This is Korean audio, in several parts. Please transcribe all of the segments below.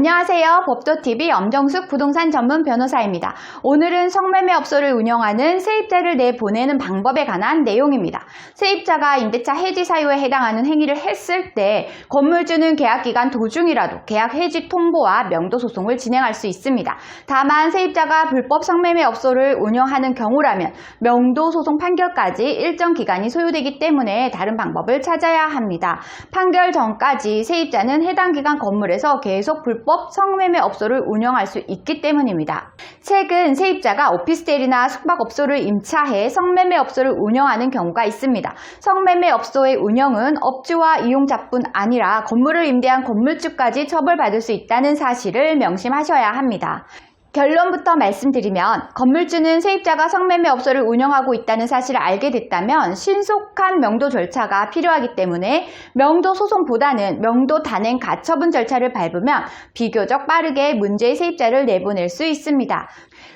안녕하세요. 법도TV 엄정숙 부동산 전문 변호사입니다. 오늘은 성매매업소를 운영하는 세입자를 내보내는 방법에 관한 내용입니다. 세입자가 임대차 해지 사유에 해당하는 행위를 했을 때 건물주는 계약기간 도중이라도 계약 해지 통보와 명도소송을 진행할 수 있습니다. 다만 세입자가 불법 성매매업소를 운영하는 경우라면 명도소송 판결까지 일정 기간이 소요되기 때문에 다른 방법을 찾아야 합니다. 판결 전까지 세입자는 해당 기간 건물에서 계속 불법 성매매업소를 운영할 수 있기 때문입니다. 최근 세입자가 오피스텔이나 숙박업소를 임차해 성매매업소를 운영하는 경우가 있습니다. 성매매업소의 운영은 업주와 이용자뿐 아니라 건물을 임대한 건물주까지 처벌받을 수 있다는 사실을 명심하셔야 합니다. 결론부터 말씀드리면 건물주는 세입자가 성매매업소를 운영하고 있다는 사실을 알게 됐다면 신속한 명도 절차가 필요하기 때문에 명도 소송보다는 명도 단행 가처분 절차를 밟으면 비교적 빠르게 문제의 세입자를 내보낼 수 있습니다.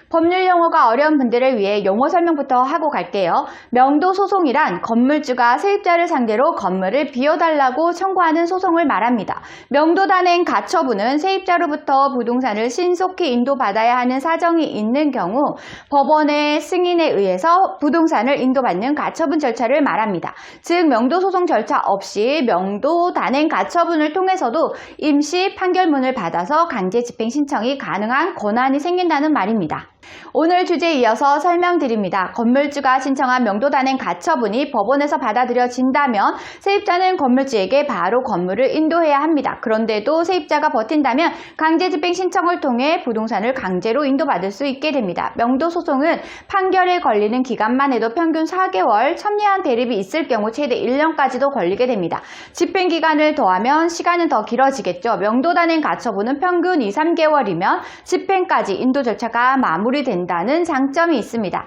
법률 용어가 어려운 분들을 위해 용어 설명부터 하고 갈게요. 명도 소송이란 건물주가 세입자를 상대로 건물을 비워달라고 청구하는 소송을 말합니다. 명도 단행 가처분은 세입자로부터 부동산을 신속히 인도받아야 하는 사정이 있는 경우 법원의 승인에 의해서 부동산을 인도받는 가처분 절차를 말합니다. 즉 명도 소송 절차 없이 명도 단행 가처분을 통해서도 임시 판결문을 받아서 강제 집행 신청이 가능한 권한이 생긴다는 말입니다. 오늘 주제에 이어서 설명드립니다. 건물주가 신청한 명도 단행 가처분이 법원에서 받아들여진다면 세입자는 건물주에게 바로 건물을 인도해야 합니다. 그런데도 세입자가 버틴다면 강제 집행 신청을 통해 부동산을 강제로 인도받을 수 있게 됩니다. 명도 소송은 판결에 걸리는 기간만 해도 평균 4개월, 첨예한 대립이 있을 경우 최대 1년까지도 걸리게 됩니다. 집행 기간을 더하면 시간은 더 길어지겠죠. 명도 단행 가처분은 평균 2, 3개월이면 집행까지 인도 절차가 마무리된다는 장점이 있습니다.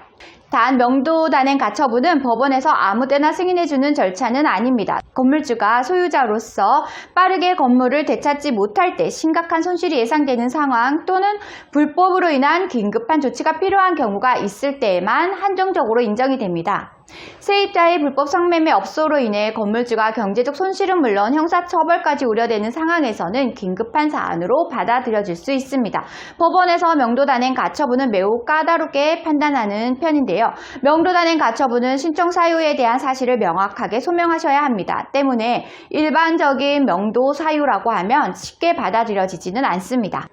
단 명도 단행 가처분은 법원에서 아무 때나 승인해주는 절차는 아닙니다. 건물주가 소유자로서 빠르게 건물을 되찾지 못할 때 심각한 손실이 예상되는 상황 또는 불법으로 인한 긴급한 조치가 필요한 경우가 있을 때에만 한정적으로 인정이 됩니다. 세입자의 불법 성매매업소로 인해 건물주가 경제적 손실은 물론 형사처벌까지 우려되는 상황에서는 긴급한 사안으로 받아들여질 수 있습니다. 법원에서 명도 단행 가처분은 매우 까다롭게 판단하는 편인데요. 명도 단행 가처분은 신청 사유에 대한 사실을 명확하게 소명하셔야 합니다. 때문에 일반적인 명도 사유라고 하면 쉽게 받아들여지지는 않습니다.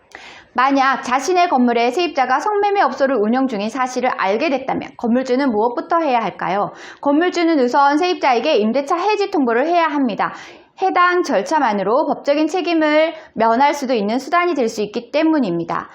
만약 자신의 건물에 세입자가 성매매업소를 운영 중인 사실을 알게 됐다면 건물주는 무엇부터 해야 할까요? 건물주는 우선 세입자에게 임대차 해지 통보를 해야 합니다. 해당 절차만으로 법적인 책임을 면할 수도 있는 수단이 될 수 있기 때문입니다.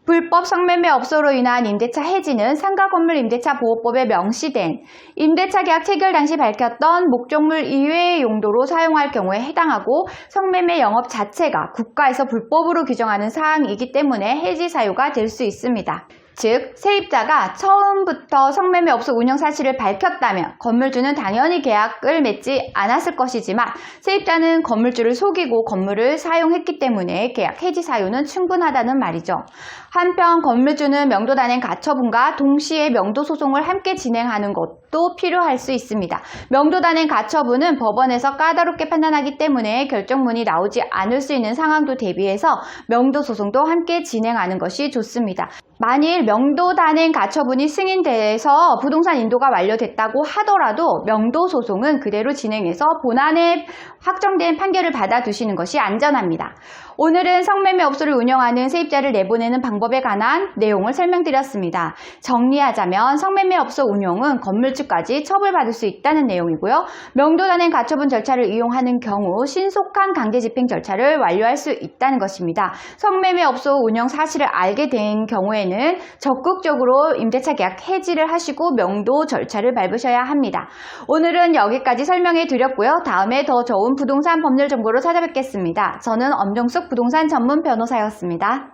불법 성매매업소로 인한 임대차 해지는 상가건물 임대차 보호법에 명시된 임대차 계약 체결 당시 밝혔던 목적물 이외의 용도로 사용할 경우에 해당하고 성매매 영업 자체가 국가에서 불법으로 규정하는 사항이기 때문에 해지 사유가 될 수 있습니다. 즉 세입자가 처음부터 성매매업소 운영 사실을 밝혔다면 건물주는 당연히 계약을 맺지 않았을 것이지만 세입자는 건물주를 속이고 건물을 사용했기 때문에 계약 해지 사유는 충분하다는 말이죠. 한편 건물주는 명도 단행 가처분과 동시에 명도 소송을 함께 진행하는 것도 필요할 수 있습니다. 명도 단행 가처분은 법원에서 까다롭게 판단하기 때문에 결정문이 나오지 않을 수 있는 상황도 대비해서 명도 소송도 함께 진행하는 것이 좋습니다. 만일 명도 단행 가처분이 승인돼서 부동산 인도가 완료됐다고 하더라도 명도 소송은 그대로 진행해서 본안에 확정된 판결을 받아두시는 것이 안전합니다. 오늘은 성매매업소를 운영하는 세입자를 내보내는 방법에 관한 내용을 설명드렸습니다. 정리하자면 성매매업소 운영은 건물주까지 처벌받을 수 있다는 내용이고요. 명도 단행 가처분 절차를 이용하는 경우 신속한 강제 집행 절차를 완료할 수 있다는 것입니다. 성매매업소 운영 사실을 알게 된 경우에는 적극적으로 임대차 계약 해지를 하시고 명도 절차를 밟으셔야 합니다. 오늘은 여기까지 설명해 드렸고요. 다음에 더 좋은 부동산 법률 정보로 찾아뵙겠습니다. 저는 엄정숙 부동산 전문 변호사였습니다.